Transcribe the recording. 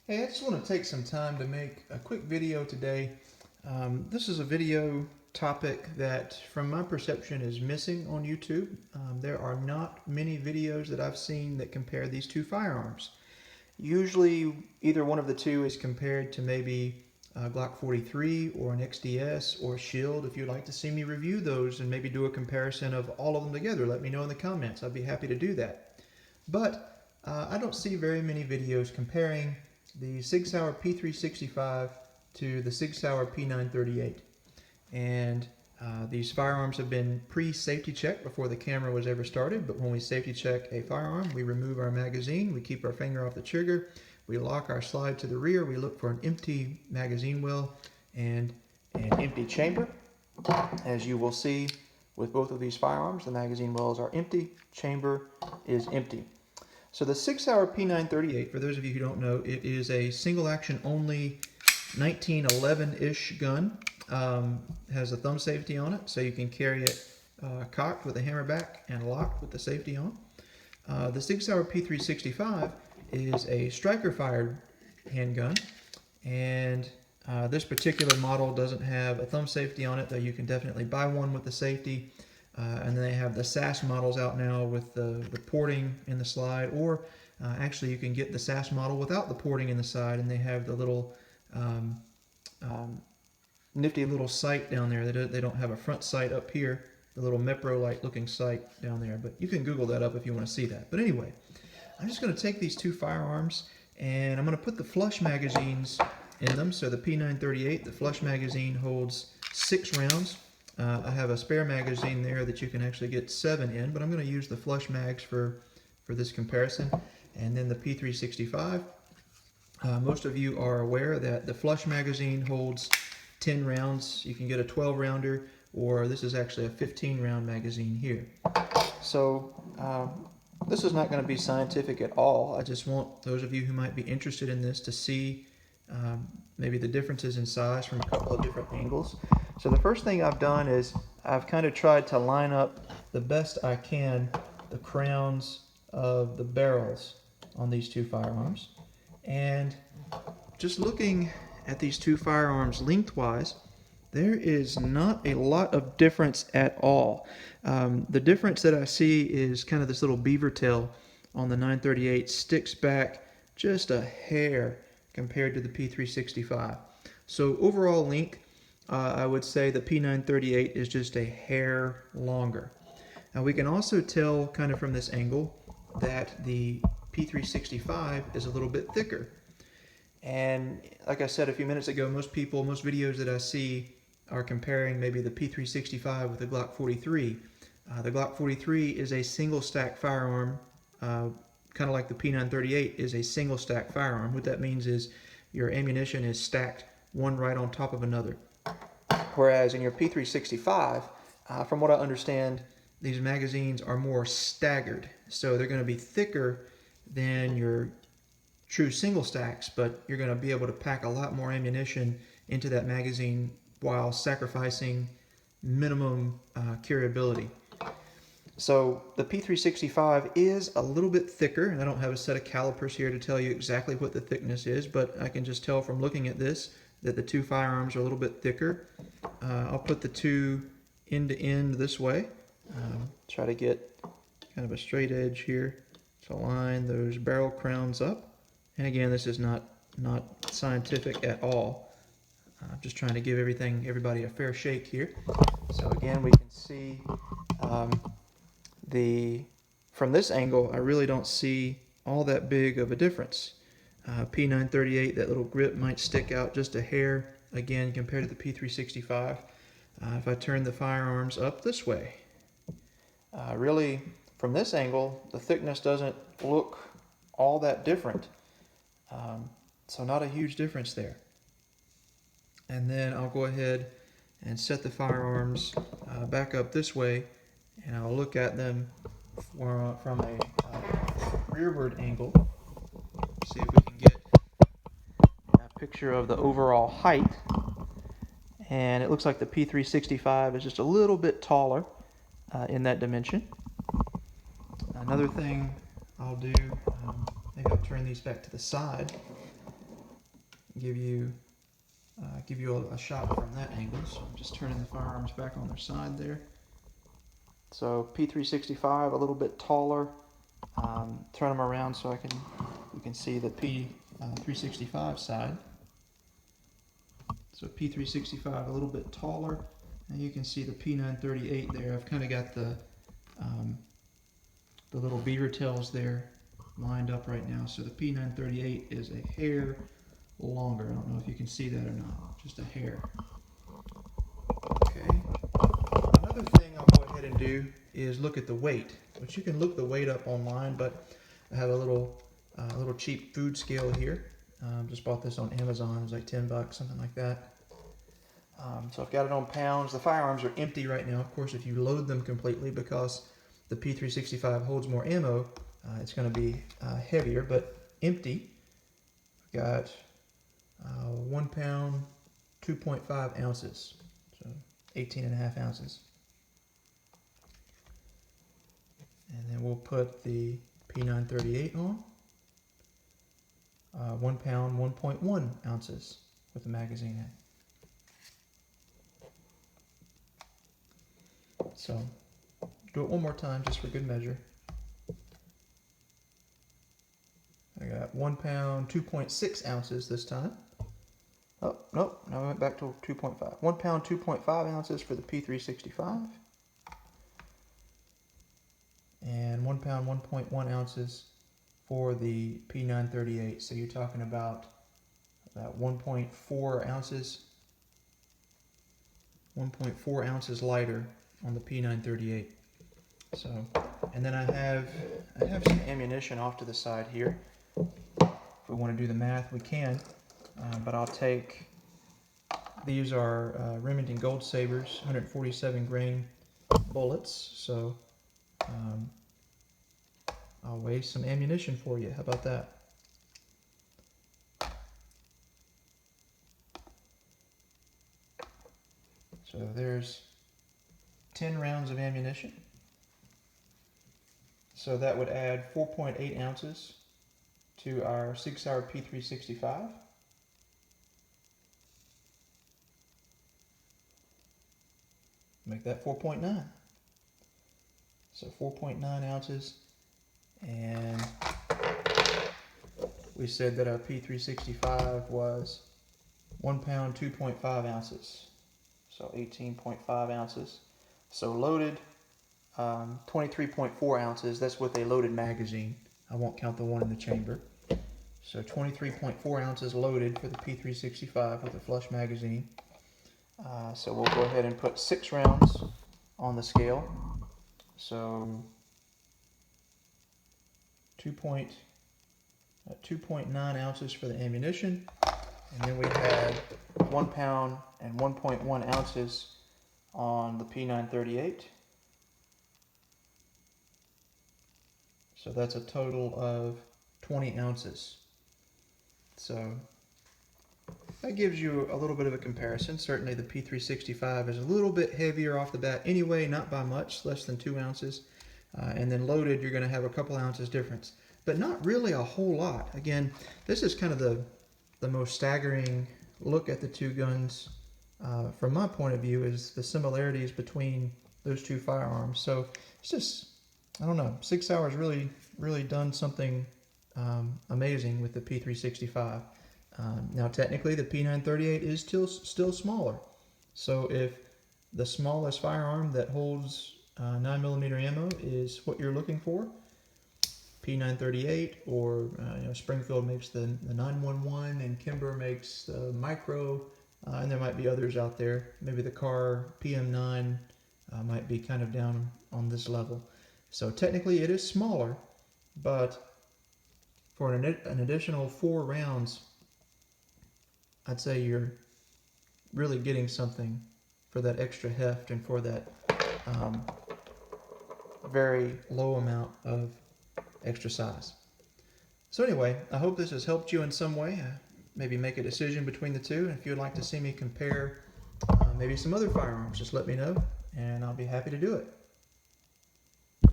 Hey, I just want to take some time to make a quick video today. This is a video topic that, from my perception, is missing on YouTube. There are not many videos that I've seen that compare these two firearms. Usually, either one of the two is compared to maybe a Glock 43 or an XDS or a Shield. If you'd like to see me review those and maybe do a comparison of all of them together, let me know in the comments. I'd be happy to do that. But I don't see very many videos comparing the Sig Sauer p365 to the Sig Sauer p938. And these firearms have been pre-safety checked before the camera was ever started, but when we safety check a firearm, we remove our magazine, we keep our finger off the trigger, we lock our slide to the rear, we look for an empty magazine well and an empty chamber. As you will see with both of these firearms, the magazine wells are empty, chamber is empty. So the Sig Sauer p938, for those of you who don't know, it is a single action only 1911-ish gun. Has a thumb safety on it, so you can carry it cocked with a hammer back and locked with the safety on. The Sig Sauer p365 is a striker fired handgun, and this particular model doesn't have a thumb safety on it, though you can definitely buy one with the safety. And then they have the SAS models out now with the porting in the slide, or actually you can get the SAS model without the porting in the side, and they have the little nifty little sight down there. They don't have a front sight up here, the little Mepro-like looking sight down there, but you can Google that up if you want to see that. But anyway, I'm just going to take these two firearms and I'm going to put the flush magazines in them. So the P938, the flush magazine holds 6 rounds. I have a spare magazine there that you can actually get 7 in, but I'm going to use the flush mags for this comparison. And then the P365. Most of you are aware that the flush magazine holds 10 rounds. You can get a 12 rounder, or this is actually a 15 round magazine here. So this is not going to be scientific at all. I just want those of you who might be interested in this to see maybe the differences in size from a couple of different angles. So the first thing I've done is I've kind of tried to line up the best I can the crowns of the barrels on these two firearms. And just looking at these two firearms lengthwise, there is not a lot of difference at all. The difference that I see is kind of this little beaver tail on the 938 sticks back just a hair compared to the P365. So overall length, I would say the P938 is just a hair longer. Now we can also tell kind of from this angle that the P365 is a little bit thicker. And like I said a few minutes ago, most videos that I see are comparing maybe the P365 with the Glock 43. The Glock 43 is a single stack firearm, kind of like the P938 is a single stack firearm. What that means is your ammunition is stacked one right on top of another. Whereas in your P365, from what I understand, these magazines are more staggered. So they're going to be thicker than your true single stacks, but you're going to be able to pack a lot more ammunition into that magazine while sacrificing minimum carryability. So the P365 is a little bit thicker, and I don't have a set of calipers here to tell you exactly what the thickness is, but I can just tell from looking at this that the two firearms are a little bit thicker. I'll put the two end to end this way. Try to get kind of a straight edge here to line those barrel crowns up. And again, this is not scientific at all. I'm just trying to give everybody a fair shake here. So again, we can see from this angle, I really don't see all that big of a difference. P938, that little grip might stick out just a hair, again, compared to the P365. If I turn the firearms up this way, really, from this angle, the thickness doesn't look all that different. So not a huge difference there. And then I'll go ahead and set the firearms back up this way, and I'll look at them from a rearward angle. See if we can get a picture of the overall height. And it looks like the P365 is just a little bit taller in that dimension. Another thing I'll do, maybe I'll turn these back to the side. give you a shot from that angle. So I'm just turning the firearms back on their side there. So P365, a little bit taller. Turn them around so you can see the P365 side. So P365 a little bit taller, and you can see the P938 there. I've kind of got the little beaver tails there lined up right now. So the P938 is a hair longer. I don't know if you can see that or not, just a hair. Okay. Another thing I'll go ahead and do is look at the weight, which you can look the weight up online, but I have a little cheap food scale here. Just bought this on Amazon. It was like $10, something like that. So I've got it on pounds. The firearms are empty right now. Of course, if you load them completely, because the P365 holds more ammo, it's going to be heavier, but empty. I've got 1 pound, 2.5 ounces, so 18.5 ounces. And then we'll put the P938 on. 1 pound, 1.1 ounces with the magazine in. So, do it one more time just for good measure. I got 1 pound, 2.6 ounces this time. Oh, nope, now I went back to 2.5. 1 pound, 2.5 ounces for the P365. And 1 pound, 1.1 ounces for the P938. So you're talking about 1.4 ounces. 1.4 ounces lighter on the P938. So, and then I have some ammunition off to the side here. If we want to do the math, we can. But I'll take, these are Remington Gold Sabers, 147 grain bullets. So I'll weigh some ammunition for you. How about that? So there's 10 rounds of ammunition. So that would add 4.8 ounces to our Sig Sauer P365. Make that 4.9. So 4.9 ounces. And we said that our P365 was 1 pound, 2.5 ounces. So 18.5 ounces. So loaded, 23.4 ounces. That's with a loaded magazine. I won't count the one in the chamber. So 23.4 ounces loaded for the P365 with a flush magazine. So we'll go ahead and put 6 rounds on the scale. So 2.9 ounces for the ammunition. And then we had 1 pound and 1.1 ounces on the P938. So that's a total of 20 ounces. So that gives you a little bit of a comparison. Certainly the P365 is a little bit heavier off the bat anyway, not by much, less than 2 ounces. And then loaded, you're going to have a couple ounces difference, but not really a whole lot. Again, this is kind of the most staggering look at the two guns from my point of view, is the similarities between those two firearms. So it's just, I don't know, Sig Sauer has really done something amazing with the P365. Now technically the P938 is still smaller. So if the smallest firearm that holds 9mm ammo is what you're looking for, P938, or Springfield makes the 911, and Kimber makes the micro, and there might be others out there. Maybe the Car PM9 might be kind of down on this level. So technically it is smaller, but for an additional 4 rounds, I'd say you're really getting something for that extra heft and for that very low amount of extra size. So anyway, I hope this has helped you in some way. Maybe make a decision between the two. And if you'd like to see me compare maybe some other firearms, just let me know and I'll be happy to do it.